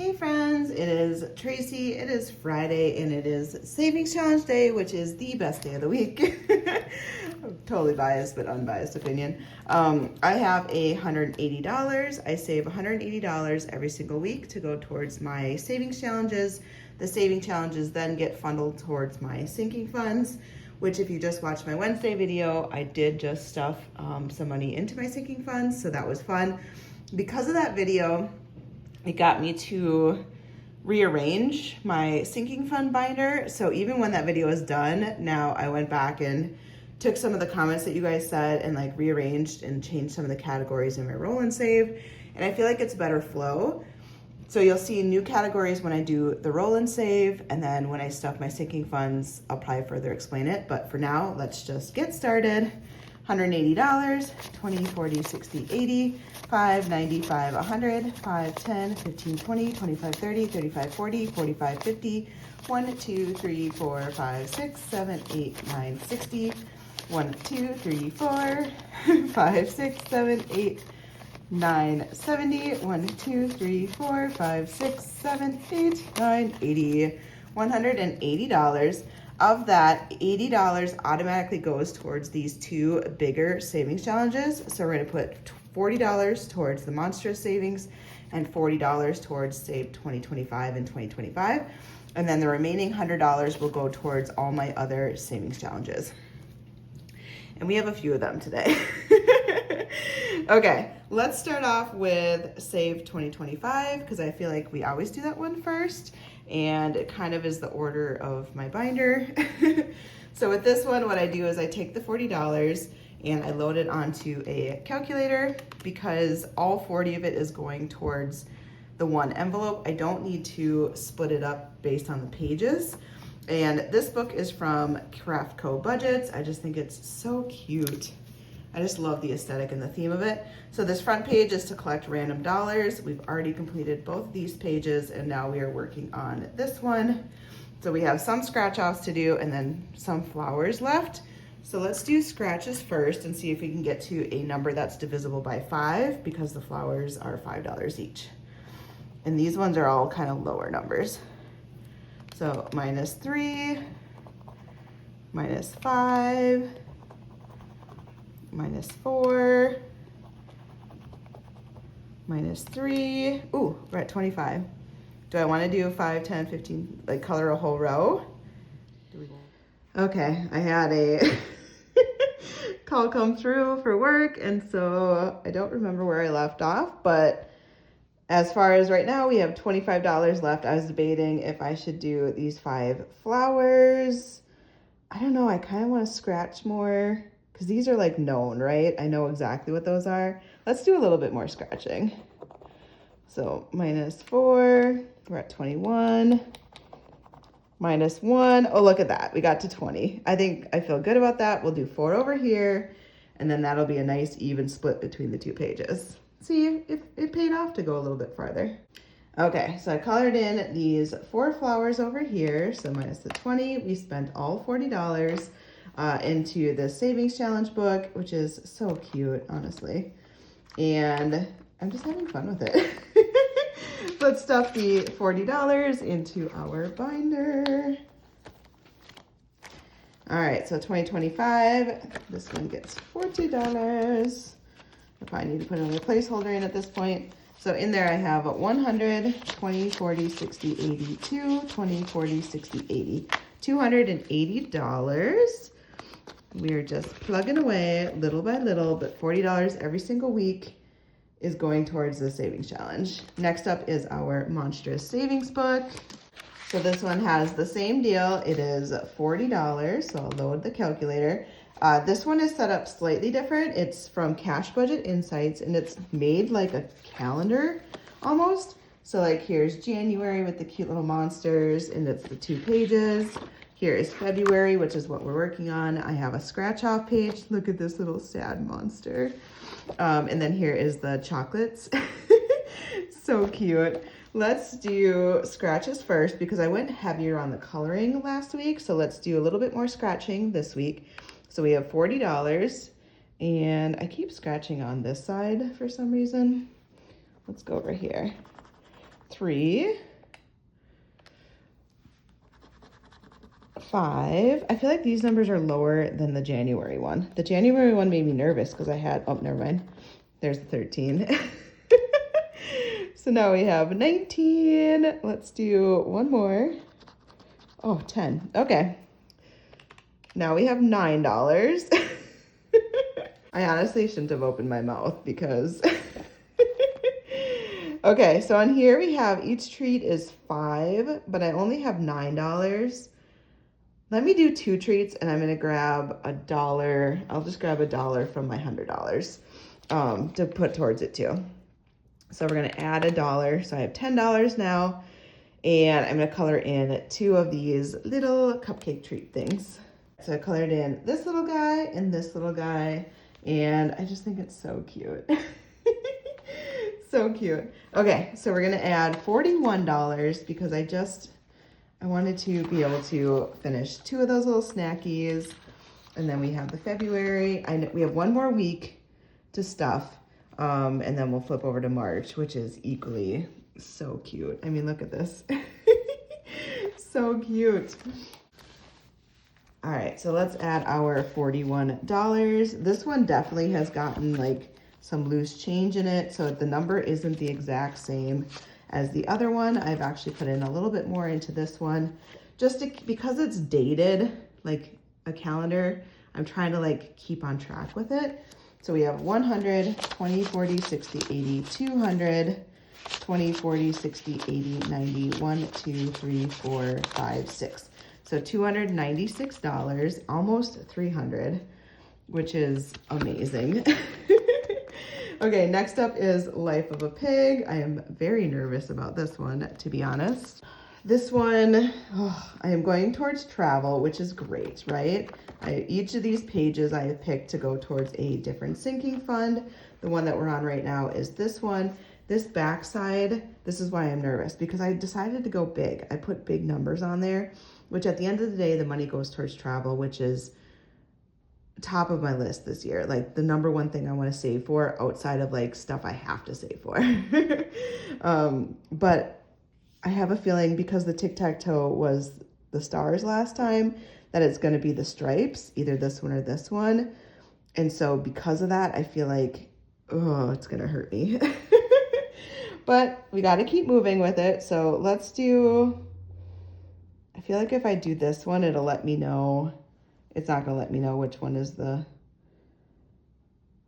Hey friends, it is Tracy. It is Friday and it is Savings Challenge Day, which is the best day of the week. Totally biased, but unbiased opinion. I have $180. I save $180 every single week to go towards my savings challenges. The saving challenges then get funneled towards my sinking funds, which if you just watched my Wednesday video, I did just stuff some money into my sinking funds, so that was fun. Because of that video, it got me to rearrange my sinking fund binder. So even when that video is done, now I went back and took some of the comments that you guys said and like rearranged and changed some of the categories in my roll and save. And I feel like it's better flow. So you'll see new categories when I do the roll and save, and then when I stuff my sinking funds, I'll probably further explain it. But for now, let's just get started. $180, 20, 40, 60, 80, 5, 95, 100, 5, 10, 15, 20, 25, 30, 35, 40, 45, 50, 1, 2, 3, 4, 5, 6, 7, 8, 9, 60, 1, 2, 3, 4, 5, 6, 7, 8, 9, 70, 1, 2, 3, 4, 5, 6, 7, 8, 9, 80, $180. Of that, $80 automatically goes towards these two bigger savings challenges. So we're gonna put $40 towards the Monstrous savings and $40 towards Save 2025 and 2025. And then the remaining $100 will go towards all my other savings challenges. And we have a few of them today. Okay, let's start off with Save 2025 because I feel like we always do that one first, and it kind of is the order of my binder. So with this one, what I do is I take the $40 and I load it onto a calculator because all 40 of it is going towards the one envelope. I don't need to split it up based on the pages. And this book is from Craft Co. Budgets. I just think it's so cute. I just love the aesthetic and the theme of it. So this front page is to collect random dollars. We've already completed both of these pages and now we are working on this one. So we have some scratch offs to do and then some flowers left. So let's do scratches first and see if we can get to a number that's divisible by 5 because the flowers are $5 each. And these ones are all kind of lower numbers. So -3, -5, -4, -3. Ooh, we're at 25. Do I want to do 5, 10, 15, like color a whole row? Okay, I had a call come through for work, and so I don't remember where I left off, but as far as right now, we have $25 left. I was debating if I should do these 5 flowers. I don't know, I kind of want to scratch more because these are like known, right? I know exactly what those are. Let's do a little bit more scratching. So -4, we're at 21, -1. Oh, look at that, we got to 20. I feel good about that. We'll do 4 over here, and then that'll be a nice even split between the 2 pages. See if it paid off to go a little bit farther. Okay, so I colored in these 4 flowers over here. So minus the 20, we spent all $40 into the savings challenge book, which is so cute, honestly. And I'm just having fun with it. Let's stuff the $40 into our binder. All right, so 2025, this one gets $40. I probably need to put another placeholder in at this point. So in there I have 100, 20, 40, 60, 82, 20, 40, 60, 80. $280. We're just plugging away little by little, but $40 every single week is going towards the savings challenge. Next up is our Monstrous savings book. So this one has the same deal. It is $40, so I'll load the calculator. This one is set up slightly different. It's from Cash Budget Insights, and it's made like a calendar almost. So like here's January with the cute little monsters, and it's the 2 pages. Here is February, which is what we're working on. I have a scratch off page. Look at this little sad monster. And then here is the chocolates. So cute. Let's do scratches first because I went heavier on the coloring last week. So let's do a little bit more scratching this week. So we have $40 and I keep scratching on this side for some reason. Let's go over here. free. 5. I feel like these numbers are lower than the January one. The January one made me nervous because I had, oh, never mind. There's the 13. So now we have 19. Let's do one more. Oh, 10. Okay. Now we have $9. I honestly shouldn't have opened my mouth because... Okay, so on here we have each treat is $5, but I only have $9. Let me do 2 treats and I'm gonna grab $1. I'll just grab $1 from my $100 to put towards it too. So we're gonna add $1. So I have $10 now, and I'm gonna color in 2 of these little cupcake treat things. So I colored in this little guy and this little guy, and I just think it's so cute. So cute. Okay, so we're gonna add $41 because I wanted to be able to finish 2 of those little snackies. And then we have the February. We have 1 more week to stuff. And then we'll flip over to March, which is equally so cute. I mean, look at this. So cute. All right, so let's add our $41. This one definitely has gotten like some loose change in it, so the number isn't the exact same as the other one. I've actually put in a little bit more into this one because it's dated like a calendar. I'm trying to like keep on track with it. So we have 100, 20, 40, 60, 80, 200, 20, 40, 60, 80, 90, 1, 2, 3, 4, 5, 6. So $296, almost $300, which is amazing. Okay, next up is Life of a Pig. I am very nervous about this one, to be honest. This one, I am going towards travel, which is great, right? Each of these pages I have picked to go towards a different sinking fund. The one that we're on right now is this one. This backside, this is why I'm nervous, because I decided to go big. I put big numbers on there, which at the end of the day, the money goes towards travel, which is top of my list this year. Like the number one thing I want to save for outside of like stuff I have to save for. But I have a feeling because the tic-tac-toe was the stars last time, that it's going to be the stripes, either this one or this one. And so because of that, I feel like, oh, it's going to hurt me. But we got to keep moving with it. So let's do, I feel like if I do this one, it'll let me know. It's not going to let me know which one is the,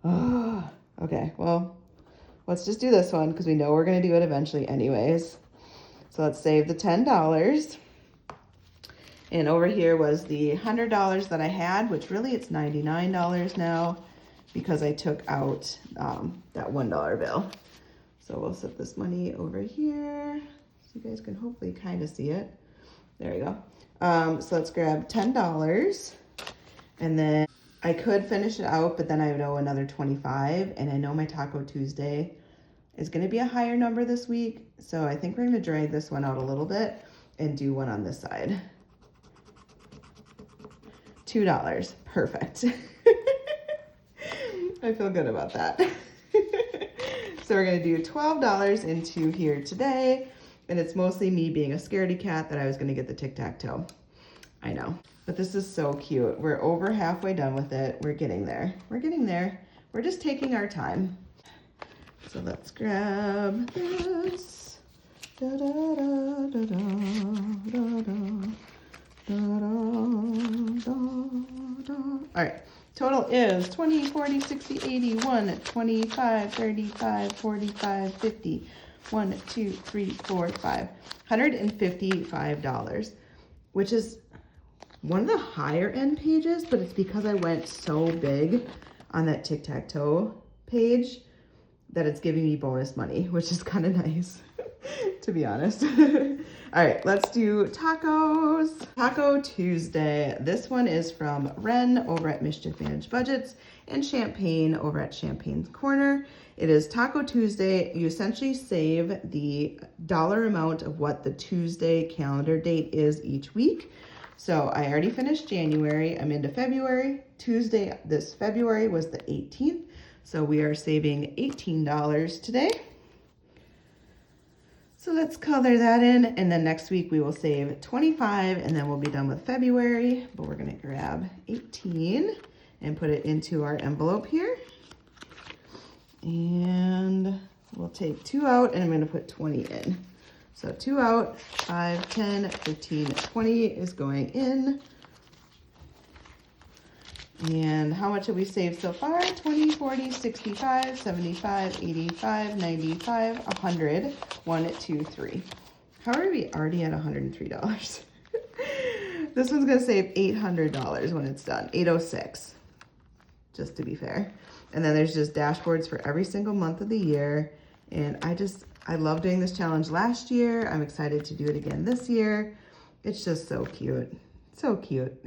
oh, okay. Well, let's just do this one because we know we're going to do it eventually anyways. So let's save the $10. And over here was the $100 that I had, which really it's $99 now because I took out that $1 bill. So we'll set this money over here so you guys can hopefully kind of see it. There we go. So let's grab $10. And then I could finish it out, but then I would owe another $25. And I know my Taco Tuesday is going to be a higher number this week. So I think we're going to drag this one out a little bit and do one on this side. $2. Perfect. I feel good about that. So we're going to do $12 into here today. And it's mostly me being a scaredy cat that I was going to get the tic-tac-toe. I know. But this is so cute. We're over halfway done with it. We're getting there. We're getting there. We're just taking our time. So let's grab this. Da, da, da, da, da, da, da, da, da, da. All right. Total is 20, 40, 60, 80, 1, 25, 35, 45, 50. 1, 2, 3, 4, 5. $155, which is one of the higher end pages, but it's because I went so big on that tic-tac-toe page that it's giving me bonus money, which is kind of nice, to be honest. All right, let's do tacos. Taco Tuesday. This one is from Ren over at Mischief Managed Budgets and Champagne over at Champagne's Corner. It is Taco Tuesday. You essentially save the dollar amount of what the Tuesday calendar date is each week. So I already finished January. I'm into February. Tuesday, this February was the 18th. So we are saving $18 today. So let's color that in, and then next week we will save 25, and then we'll be done with February. But we're gonna grab 18 and put it into our envelope here. And we'll take 2 out, and I'm gonna put 20 in. So 2 out, 5, 10, 15, 20 is going in. And how much have we saved so far? 20, 40, 65, 75, 85, 95, 100. 1, 2, 3. How are we already at $103? This one's gonna save $800 when it's done. 806, just to be fair. And then there's just dashboards for every single month of the year. And I love doing this challenge last year. I'm excited to do it again this year. It's just so cute. So cute.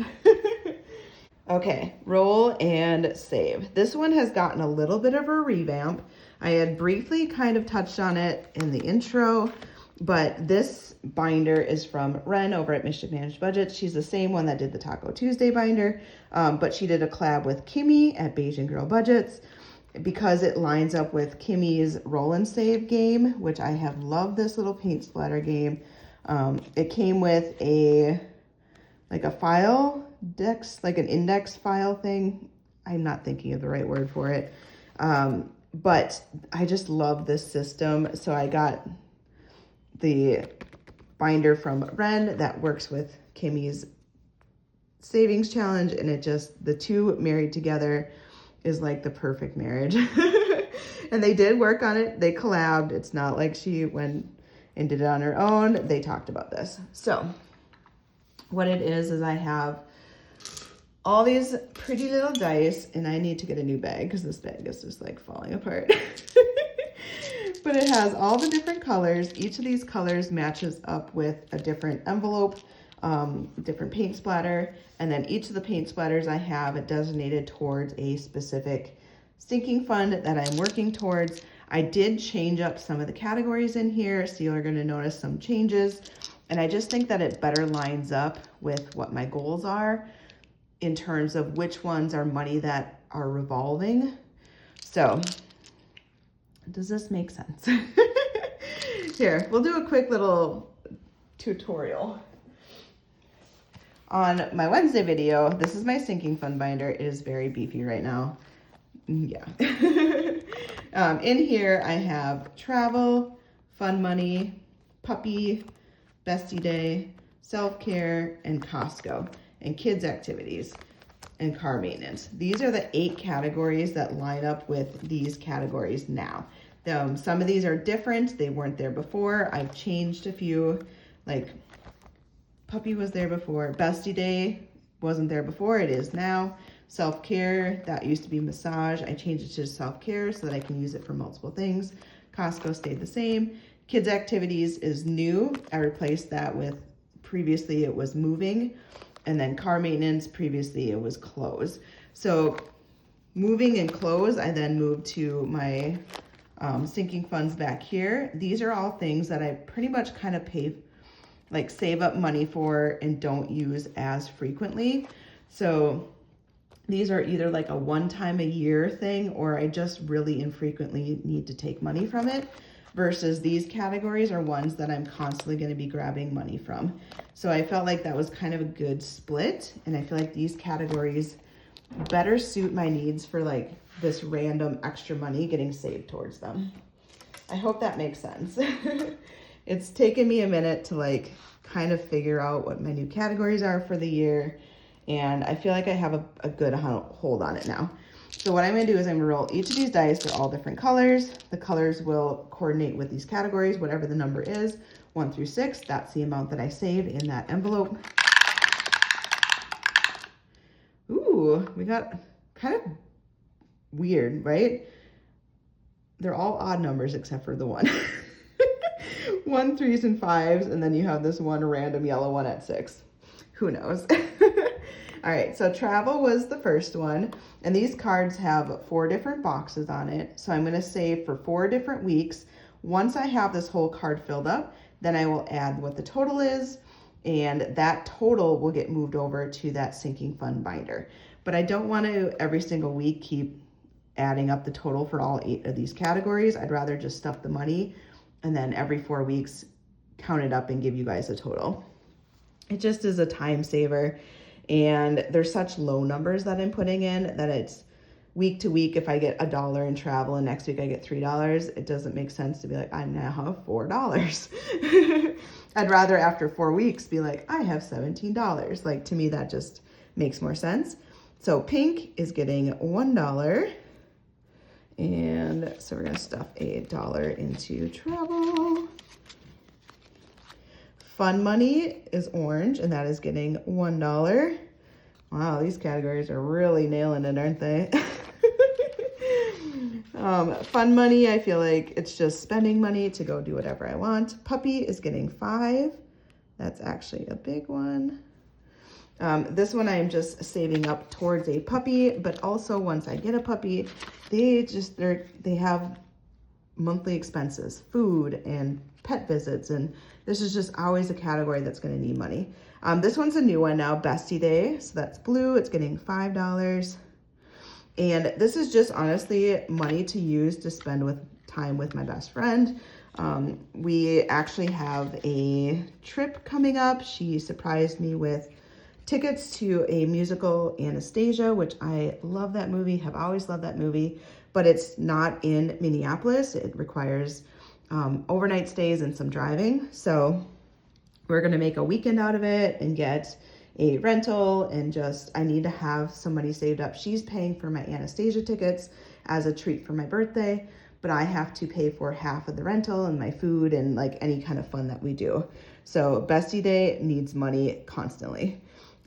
Okay, roll and save. This one has gotten a little bit of a revamp. I had briefly kind of touched on it in the intro, but this binder is from Ren over at Mischief Managed Budgets. She's the same one that did the Taco Tuesday binder, but she did a collab with Kimmy at Beijing Girl Budgets because it lines up with Kimmy's roll and save game, which I have loved this little paint splatter game. It came with a file dex, like an index file thing. I'm not thinking of the right word for it. But I just love this system. So I got the binder from Ren that works with Kimmy's savings challenge, and the two married together is like the perfect marriage. And they did work on it. They collabed. It's not like she went and did it on her own. They talked about this. So what it is I have all these pretty little dice, and I need to get a new bag because this bag is just like falling apart. But it has all the different colors. Each of these colors matches up with a different envelope, different paint splatter, and then each of the paint splatters I have designated towards a specific sinking fund that I'm working towards. I did change up some of the categories in here, so you're gonna notice some changes, and I just think that it better lines up with what my goals are in terms of which ones are money that are revolving. So, does this make sense? Here, we'll do a quick little tutorial. On my Wednesday video, this is my sinking fund binder. It is very beefy right now. Yeah. In here, I have travel, fun money, puppy, bestie day, self-care, and Costco, and kids activities, and car maintenance. These are the 8 categories that line up with these categories now. Some of these are different. They weren't there before. I've changed a few, like puppy was there before. Bestie day wasn't there before. It is now. Self-care, that used to be massage. I changed it to self-care so that I can use it for multiple things. Costco stayed the same. Kids activities is new. I replaced that with, previously it was moving. And then car maintenance, previously it was clothes. So moving and clothes, I then moved to my sinking funds back here. These are all things that I pretty much kind of save up money for and don't use as frequently. So these are either like a one-time a year thing, or I just really infrequently need to take money from it, versus these categories are ones that I'm constantly going to be grabbing money from. So I felt like that was kind of a good split, and I feel like these categories better suit my needs for like this random extra money getting saved towards them. I hope that makes sense. It's taken me a minute to like kind of figure out what my new categories are for the year, and I feel like I have a good hold on it now. So what I'm gonna do is I'm gonna roll each of these dice. They're all different colors. The colors will coordinate with these categories, whatever the number is, 1 through 6. That's the amount that I saved in that envelope. Ooh, we got kind of weird, right? They're all odd numbers except for the one. 1, 3s, and 5s, and then you have this one random yellow one at 6. Who knows? All right, so travel was the first one, and these cards have 4 different boxes on it. So I'm gonna save for 4 different weeks. Once I have this whole card filled up, then I will add what the total is, and that total will get moved over to that sinking fund binder. But I don't want to every single week keep adding up the total for all 8 of these categories. I'd rather just stuff the money and then every 4 weeks, count it up and give you guys a total. It just is a time saver, and there's such low numbers that I'm putting in that it's week to week. If I get $1 in travel and next week I get $3, it doesn't make sense to be like, I now have $4. I'd rather after 4 weeks be like, I have $17. Like, to me, that just makes more sense. So pink is getting $1. And so we're gonna stuff $1 into travel. Fun money is orange, and that is getting $1. Wow, these categories are really nailing it, aren't they? Fun money, I feel like it's just spending money to go do whatever I want. Puppy is getting $5. That's actually a big one. This one I am just saving up towards a puppy, but also once I get a puppy, they have monthly expenses, food and pet visits, and this is just always a category that's going to need money. This one's a new one now, Bestie Day. So that's blue. It's getting $5. And this is just honestly money to use to spend with time with my best friend. We actually have a trip coming up. She surprised me with tickets to a musical, Anastasia, which I love that movie, have always loved that movie, but it's not in Minneapolis. It requires overnight stays and some driving. So we're gonna make a weekend out of it and get a rental, and just, I need to have some money saved up. She's paying for my Anastasia tickets as a treat for my birthday, but I have to pay for half of the rental and my food and like any kind of fun that we do. So Bestie Day needs money constantly.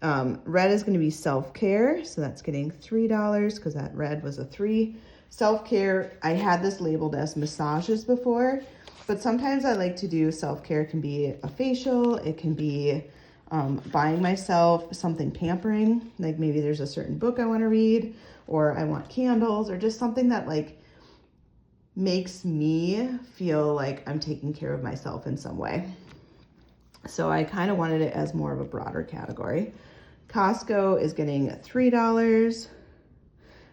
Red is going to be self-care, so that's getting $3 because that red was a 3. Self-care, I had this labeled as massages before, but sometimes I like to do self-care. It can be a facial, it can be buying myself something pampering, like maybe there's a certain book I want to read, or I want candles, or just something that like makes me feel like I'm taking care of myself in some way. So I kind of wanted it as more of a broader category. Costco is getting $3.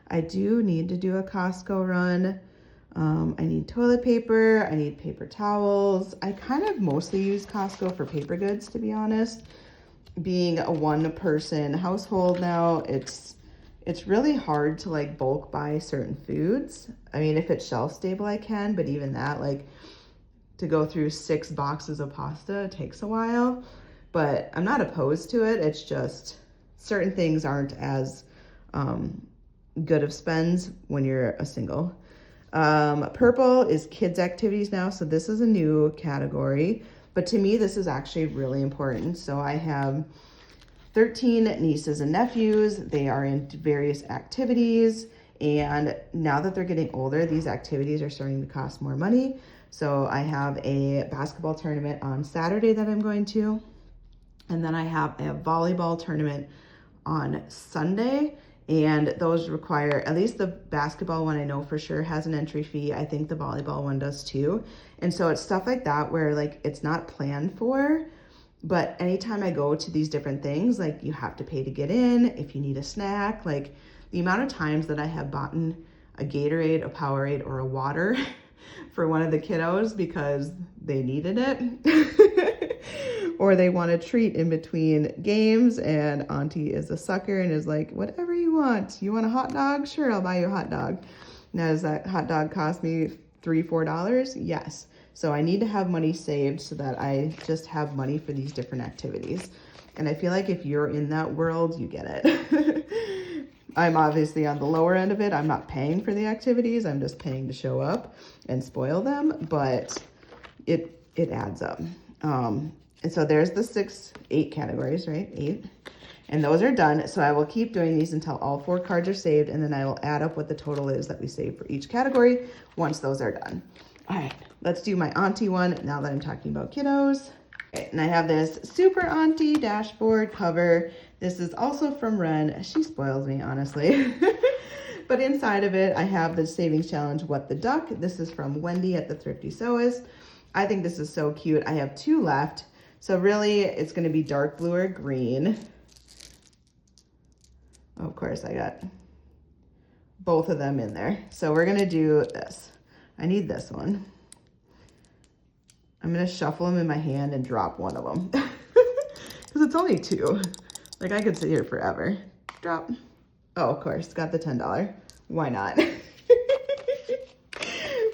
I do need to do a Costco run. I need toilet paper, I need paper towels. I kind of mostly use Costco for paper goods, to be honest. Being a one-person household now, it's really hard to like bulk buy certain foods. I mean, if it's shelf stable, I can, but even that, like, to go through 6 boxes of pasta takes a while. But I'm not opposed to it. It's just certain things aren't as good of spends when you're a single. Purple is kids activities now, so this is a new category, but to me this is actually really important. So I have 13 nieces and nephews. They are in various activities, and now that they're getting older, these activities are starting to cost more money. So I have a basketball tournament on Saturday that I'm going to, and then I have a volleyball tournament on Sunday. And those require, at least the basketball one I know for sure has an entry fee. I think the volleyball one does too. And so it's stuff like that where like it's not planned for, but anytime I go to these different things, like you have to pay to get in. If you need a snack, like the amount of times that I have bought a Gatorade, a Powerade, or a water for one of the kiddos because they needed it. Or they want a treat in between games, and Auntie is a sucker and is like, whatever you want. You want a hot dog? Sure, I'll buy you a hot dog. Now, does that hot dog cost me $3, $4? Yes. So I need to have money saved so that I just have money for these different activities. And I feel like if you're in that world, you get it. I'm obviously on the lower end of it. I'm not paying for the activities. I'm just paying to show up and spoil them, but it adds up. And so there's the 8 categories, right? 8. And those are done. So I will keep doing these until all 4 cards are saved, and then I will add up what the total is that we saved for each category once those are done. All right, let's do my auntie one now that I'm talking about kiddos. Okay, and I have this Super Auntie dashboard cover. This is also from Ren. She spoils me, honestly. But inside of it, I have the Savings Challenge, What the Duck. This is from Wendy at the Thrifty Sewist. I think this is so cute. I have 2 left. So really, it's going to be dark blue or green. Of course, I got both of them in there. So we're going to do this. I need this one. I'm gonna shuffle them in my hand and drop one of them. Because it's only 2. Like, I could sit here forever. Drop. Oh, of course, got the $10. Why not?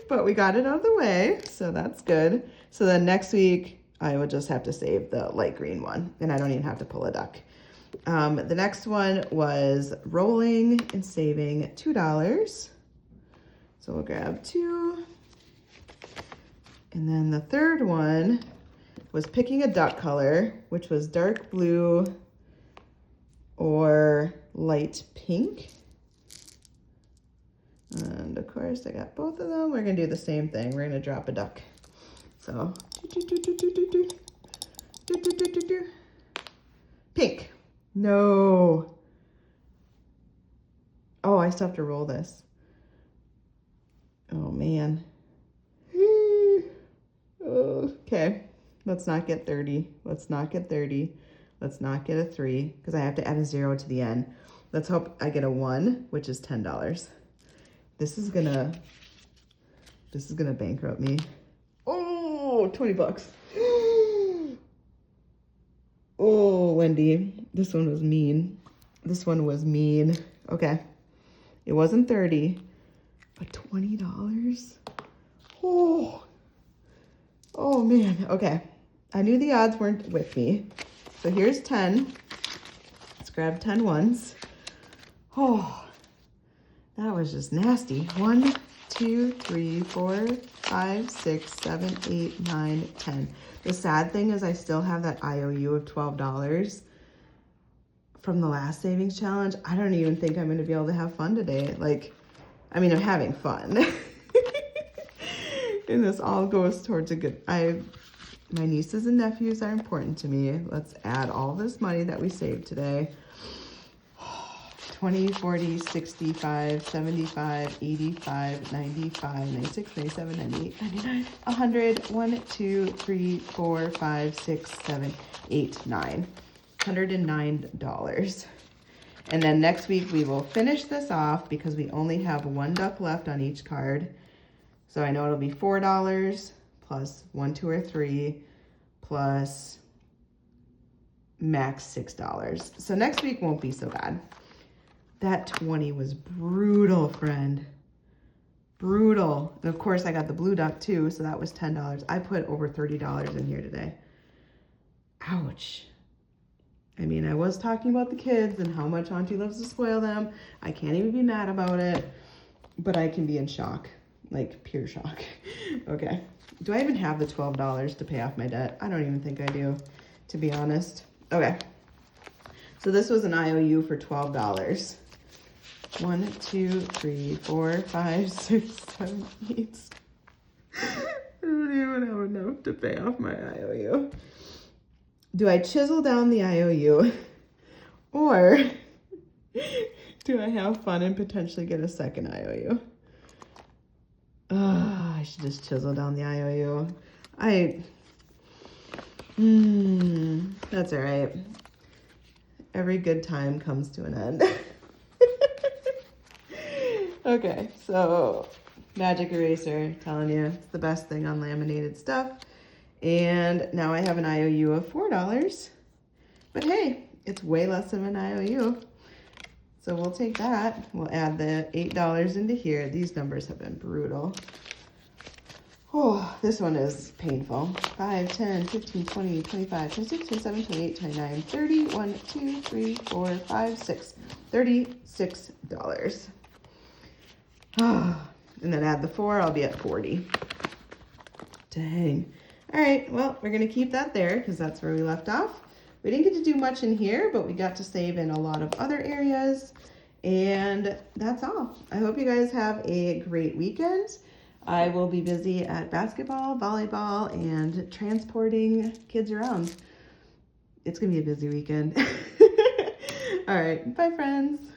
But we got it out of the way, so that's good. So then next week, I would just have to save the light green one, and I don't even have to pull a duck. The next one was rolling and saving $2. So we'll grab 2. And then the third one was picking a duck color, which was dark blue or light pink. And of course I got both of them. We're gonna do the same thing. We're gonna drop a duck. So, pink. No. Oh, I still have to roll this. Oh man. Okay, let's not get 30. Let's not get 30. Let's not get a 3 because I have to add a 0 to the end. Let's hope I get a 1, which is $10. This is gonna bankrupt me. Oh, $20. Oh, Wendy, this one was mean. This one was mean. Okay, it wasn't 30, but $20. Oh man, okay. I knew the odds weren't with me. So here's 10. Let's grab 10 ones. Oh, that was just nasty. 1, 2, 3, 4, 5, 6, 7, 8, 9, 10. The sad thing is I still have that IOU of $12 from the last savings challenge. I don't even think I'm gonna be able to have fun today. Like, I mean, I'm having fun. And this all goes towards a good, my nieces and nephews are important to me. Let's add all this money that we saved today. 20, 40, 65, 75, 85, 95, 96, 97, 98, 99, 100, 1, 2, 3, 4, 5, 6, 7, 8, 9. $109. And then next week we will finish this off because we only have 1 duck left on each card. So I know it'll be $4 plus 1, 2, or 3 plus max $6. So next week won't be so bad. That 20 was brutal, friend. Brutal. And of course I got the blue duck too, so that was $10. I put over $30 in here today. Ouch. I mean, I was talking about the kids and how much Auntie loves to spoil them. I can't even be mad about it, but I can be in shock. Like pure shock. Okay. Do I even have the $12 to pay off my debt? I don't even think I do, to be honest. Okay. So this was an IOU for $12. 1, 2, 3, 4, 5, 6, 7, 8. I don't even have enough to pay off my IOU. Do I chisel down the IOU or do I have fun and potentially get a second IOU? I should just chisel down the IOU. That's all right. Every good time comes to an end. Okay, so magic eraser, telling you, it's the best thing on laminated stuff. And now I have an IOU of $4, but hey, it's way less than an IOU. So we'll take that. We'll add the $8 into here. These numbers have been brutal. Oh, this one is painful. 5, 10, 15, 20, 25, 26, 27, 28, 29, 30, 1, 2, 3, 4, 5, 6, $36. And then add the 4, I'll be at 40. Dang. All right, well, we're gonna keep that there because that's where we left off. We didn't get to do much in here, but we got to save in a lot of other areas. And that's all. I hope you guys have a great weekend. I will be busy at basketball, volleyball, and transporting kids around. It's gonna be a busy weekend. All right, bye friends.